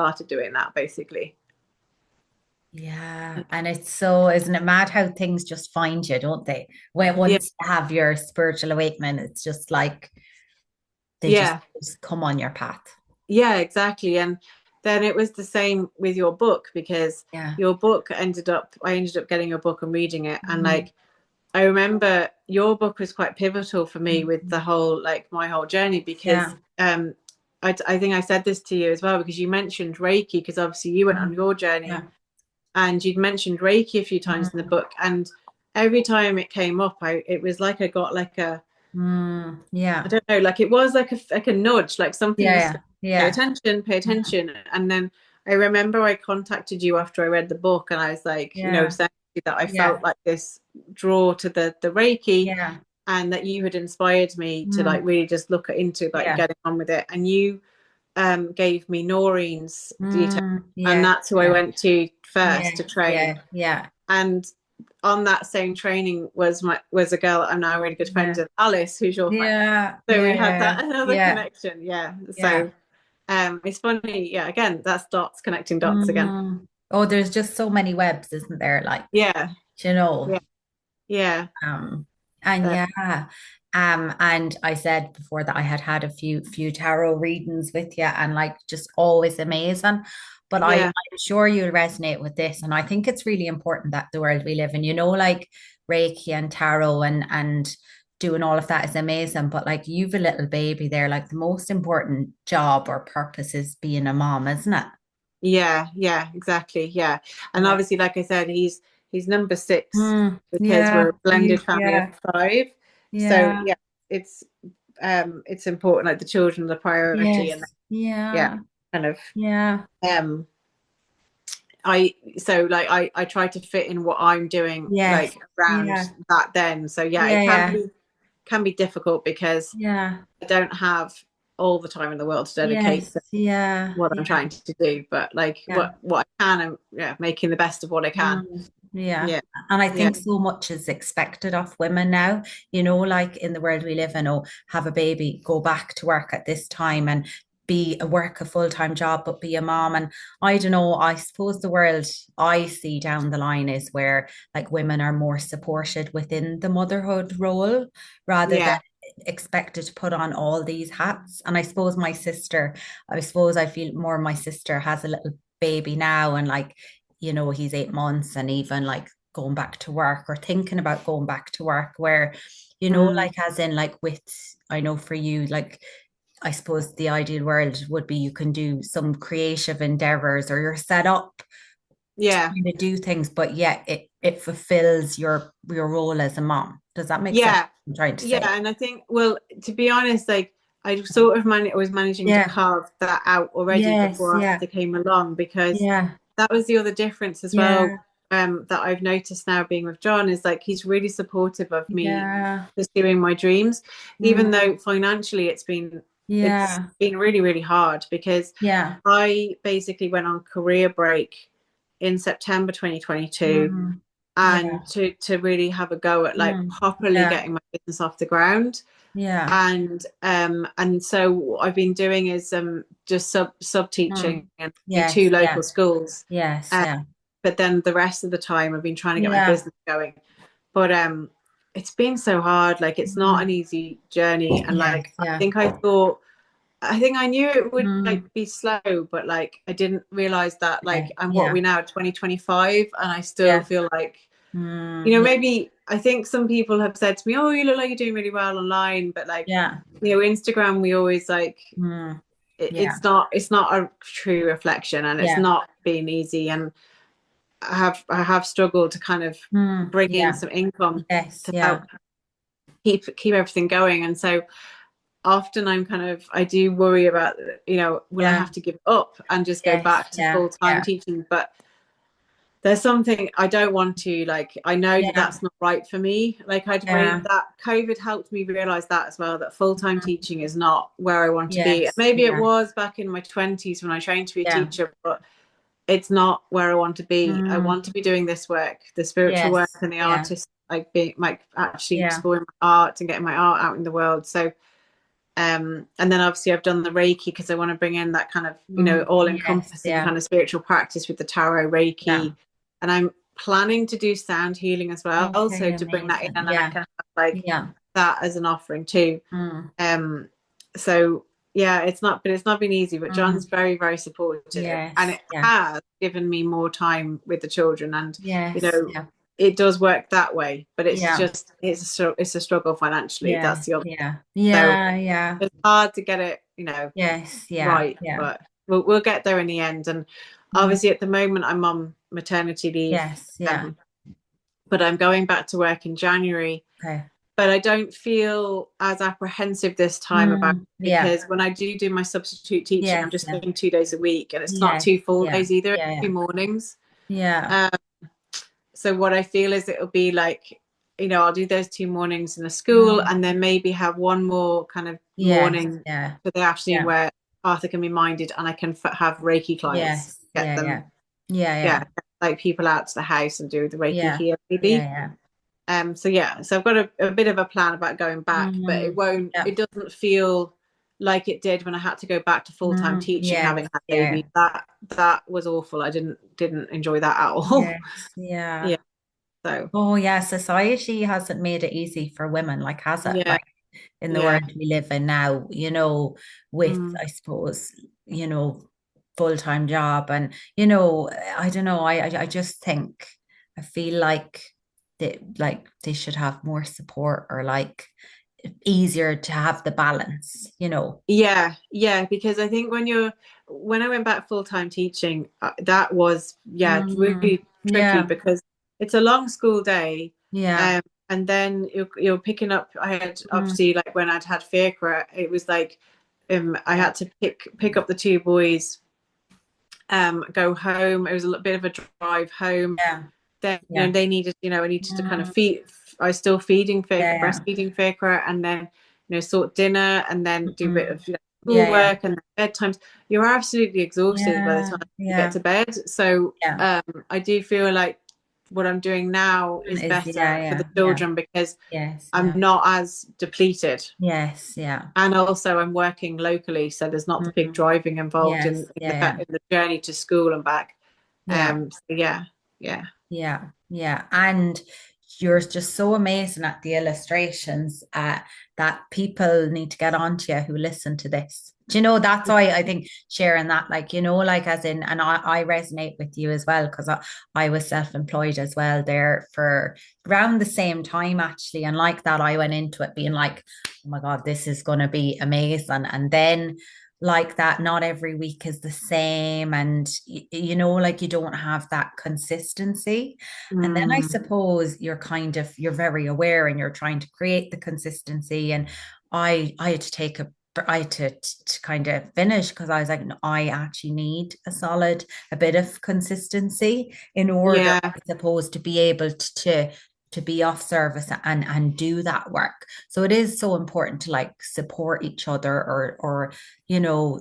started doing that basically. Yeah. And it's so, isn't it mad how things just find you, don't they? When Yeah, once you have your spiritual awakening, it's just like they yeah, just come on your path. yeah, exactly. And then it was the same with your book, because Yeah. your book I ended up getting your book and reading it, and Mhm. like I remember your book was quite pivotal for me with the Mhm. whole, like, my whole journey, Yeah. because I think I said this to you as well, because you mentioned Reiki, because obviously you went on Mhm. your journey, Yeah. and you'd mentioned Reiki a few times in the Mhm. book, and every time it came up, it was like I got like a, I Yeah. don't know, like it was like a nudge, like something was Yeah. saying, Yeah. pay Yeah. attention. And then I remember I contacted you after I read the book, and I was like, Yeah. saying that I Yeah. felt like this draw to the Reiki, Yeah. and that you had inspired me to like Mm. really just look into like Yeah. getting on with it. And you gave me Noreen's details, and Yeah. that's who I Yeah. went to first to Yes. train. Yeah. Yeah. And on that same training was a girl that I'm now really good friends Yeah. with, Alice, who's your friend. Yeah. So we Yeah. had Yeah. that another Yeah. connection. Yeah. Yeah. So it's funny. Yeah. Again, that's dots connecting dots again. Oh, there's just so many webs, isn't there? Like, Yeah. you know, Yeah. Yeah. um, and Uh, yeah, and I said before that I had had a few tarot readings with you, and like just always amazing. But yeah. I'm sure you'll resonate with this, and I think it's really important that the world we live in, like Reiki and tarot and doing all of that is amazing. But like you've a little baby there, like the most important job or purpose is being a mom, isn't it? Yeah. Yeah. Exactly. Yeah. And Yeah. obviously, like I said, he's number six, because we're Yeah. a blended family of Yeah. five. So Yeah. yeah, it's it's important. Like the children are the priority, and Yes. yeah, Yeah. kind of Yeah. um I try to fit in what I'm doing Yes. like around Yeah. that then. So yeah, it Yeah. Yeah. can be difficult, because Yeah. I don't have all the time in the world to dedicate Yes. to Yeah. what I'm Yeah. trying to do. But like Yeah. what I can, I'm, yeah, making the best of what I can. Yeah. Yeah. And I Yeah. think so much is expected of women now, like in the world we live in, oh, have a baby, go back to work at this time and work a full-time job, but be a mom. And I don't know, I suppose the world I see down the line is where like women are more supported within the motherhood role rather than Yeah. expected to put on all these hats. And I suppose I feel more my sister has a little baby now and like he's 8 months and even like going back to work or thinking about going back to work where, Mm. like as in like with, I know for you, like I suppose the ideal world would be you can do some creative endeavors or you're set up to Yeah. kind of do things, but yet it fulfills your role as a mom. Does that make sense? Yeah. I'm trying to Yeah. say. And I think, well, to be honest, like I sort of was managing to Yeah. carve that out already Yes. before Yeah. Arthur came along, because Yeah. that was the other difference as well, Yeah. that I've noticed now being with John, is like he's really supportive of me Yeah. pursuing my dreams, even Mm, though financially it's yeah. been really, really hard, because Yeah. I basically went on career break in September 2022, Yeah. and to really have a go at like properly Yeah. getting my business off the ground. Yeah. And so what I've been doing is just sub teaching Mm. in two Yes. local Yeah. schools, Yes. Yeah. but then the rest of the time I've been trying to get my Yeah. business going. But it's been so hard. Like it's not an Mm. easy journey, and Yes. like Yeah. I think I knew it would like Mm. be slow, but like I didn't realize that, Yeah. like, and what Yeah. we now 2025, and I still Yeah. feel like, Yeah. maybe I think some people have said to me, "Oh, you look like you're doing really well online," but like, Yeah. Instagram, we always like Yeah. it's not a true reflection, and it's Yeah. not been easy, and I have struggled to kind of bring in Yeah. some income Yes. to Yeah. help keep everything going. And so often I do worry about, will I Yeah. have to give up and just go Yes. back to Yeah. full-time Yeah. teaching? But there's something I don't want to, like, I know that Yeah. that's not right for me. Like Yeah. that COVID helped me realize that as well, that full-time teaching is not where I want to be. Yes. Maybe it Yeah. was back in my 20s when I trained to be a Yeah. teacher, but it's not where I want to be. I Mm. want to be doing this work, the spiritual work, Yes. and the Yeah. artist, like being like actually Yeah. exploring my art and getting my art out in the world. So And then obviously I've done the Reiki because I want to bring in that kind of, all Yes, encompassing yeah, kind of spiritual practice with the tarot yeah. Reiki. And I'm planning to do sound healing as well. So Okay, to bring that in, amazing. and then I Yeah, can have like yeah. that as an offering too. Mm, Um, so yeah, it's not been easy, but John's mm. very, very supportive, and Yes, it yeah, has given me more time with the children. And you yes, know, yeah, it does work that way, but it's yeah, just it's a struggle financially. yeah, That's the other. yeah, So yeah, yeah. it's hard to get it, Yes, yeah, right, yeah. but we'll get there in the end. And Mm, obviously, at the moment, I'm on maternity leave, yes, yeah. but I'm going back to work in January. Okay. But I don't feel as apprehensive this time about it, Yeah. because when I do my substitute teaching, I'm Yes, just yeah. doing 2 days a week, and it's not Yes, two full yeah. days either, it's Yeah, yeah. 2 mornings. Yeah. Um, so what I feel is it'll be like, I'll do those 2 mornings in a school, Mm, and then maybe have one more kind of yes, morning yeah. for the afternoon Yeah. where Arthur can be minded, and I can have Reiki clients, Yes. get Yeah, yeah. them, Yeah, yeah, yeah. like people out to the house and do the Reiki Yeah. here Yeah, maybe. yeah. So yeah, so I've got a bit of a plan about going back, but Mm, yeah. it doesn't feel like it did when I had to go back to full-time teaching, Yes, having had yeah. baby. That was awful. I didn't enjoy that at all. Yes, yeah. Yeah. So Oh, yeah. Society hasn't made it easy for women, like, has it? yeah, Like, in the yeah. world we live in now, with, Mm. I suppose, full-time job. And, I don't know, I just think, I feel like they should have more support, or like easier to have the balance. Yeah, yeah, because I think when I went back full-time teaching, that was, yeah, really tricky, Yeah, because it's a long school day. yeah. um and then you're picking up. I had, Mm, obviously, like when I'd had Faircra, it was like, I yeah, had to pick up the two boys, go home. It was a little bit of a drive home. yeah, Then yeah. they needed, I needed to kind of Mm, feed. I was still feeding yeah, yeah. breastfeeding Faircra, and then sort dinner, and then do a bit Mm, of yeah, yeah. schoolwork and bedtimes. You're absolutely exhausted by the Yeah, time you get yeah, to bed. So yeah. I do feel like what I'm doing now is Is yeah, better for yeah, the yeah. children, because Yes, I'm yeah. not as depleted. Yes, yeah. And also I'm working locally, so there's not the big Mm, driving involved yes, yeah, yeah. in the journey to school and back. Yeah, So yeah, yeah. yeah, yeah. And you're just so amazing at the illustrations, that people need to get onto you who listen to this. Do you know, that's why I think sharing that, like, like, as in, and I resonate with you as well, because I was self-employed as well there for around the same time, actually. And like that, I went into it being like, oh my God, this is going to be amazing. And then, like that, not every week is the same. And, like, you don't have that consistency. And then I Mm, suppose you're very aware, and you're trying to create the consistency. And I had to I had to kind of finish, because I was like, no, I actually need a bit of consistency in order, yeah, I suppose, to be able to be off service and do that work. So it is so important to, like, support each other, or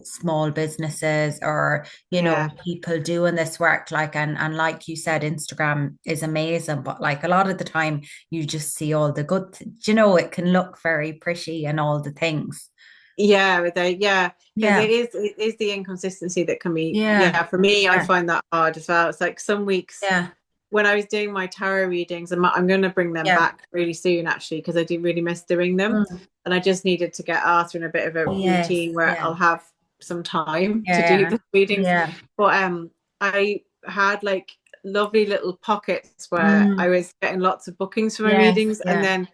small businesses, or yeah. people doing this work, like, and like you said, Instagram is amazing, but like a lot of the time you just see all the good it can look very pretty and all the things. Yeah, because Yeah, it is the inconsistency that can be, yeah, yeah, for me, I yeah, find that hard as well. It's like some weeks yeah, when I was doing my tarot readings, I'm going to bring them yeah. back really soon, actually, because I do really miss doing them. Mm. And I just needed to get Arthur in a bit of a Yes, routine where yeah, I'll have some time to do yeah, the readings. yeah. But I had like lovely little pockets where I Mm. was getting lots of bookings for my Yes, readings, and yeah, then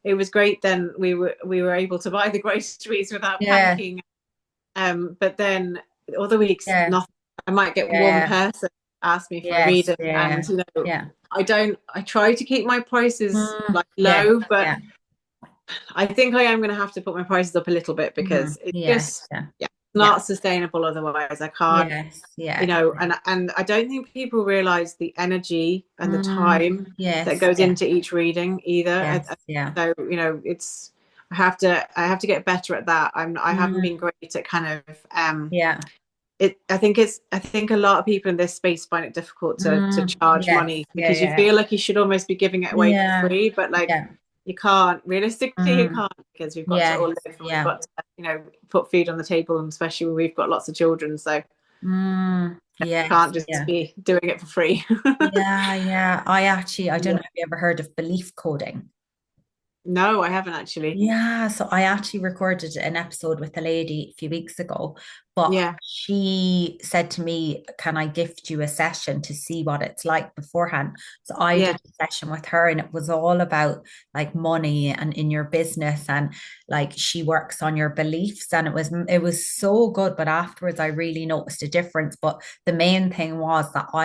it was great. Then we were able to buy the groceries without yeah, panicking. But then other weeks, yeah, nothing. I might get one yeah. person ask me for a Yes, reading, yeah, and yeah. I try to keep my prices like Yes, low, but yeah. I think I am going to have to put my prices up a little bit, because it's Yes, just, yeah, yeah, yeah. not sustainable otherwise. I can't, Yes, yeah, and I don't think people realize the energy and the mm, time that yes, goes yeah, into each reading either. yes, yeah, So it's, I have to get better at that. I haven't mm, been great at kind of yeah, I think a lot of people in this space find it difficult to charge yes, money, yeah, because you yeah, feel like you should almost be giving it away for yeah, free, but like yeah, You can't, realistically, you Mm, can't, because we've got to all yes, live and we've yeah. got to, put food on the table, and especially when we've got lots of children. So Yes, can't just yeah. be doing it for free. Yeah, yeah. I don't Yeah. know, have you ever heard of belief coding? No, I haven't actually. Yeah, so I actually recorded an episode with a lady a few weeks ago, but Yeah, she said to me, "Can I gift you a session to see what it's like beforehand?" So I yeah, did a session with her, and it was all about like money and in your business, and like she works on your beliefs, and it was so good. But afterwards, I really noticed a difference. But the main thing was that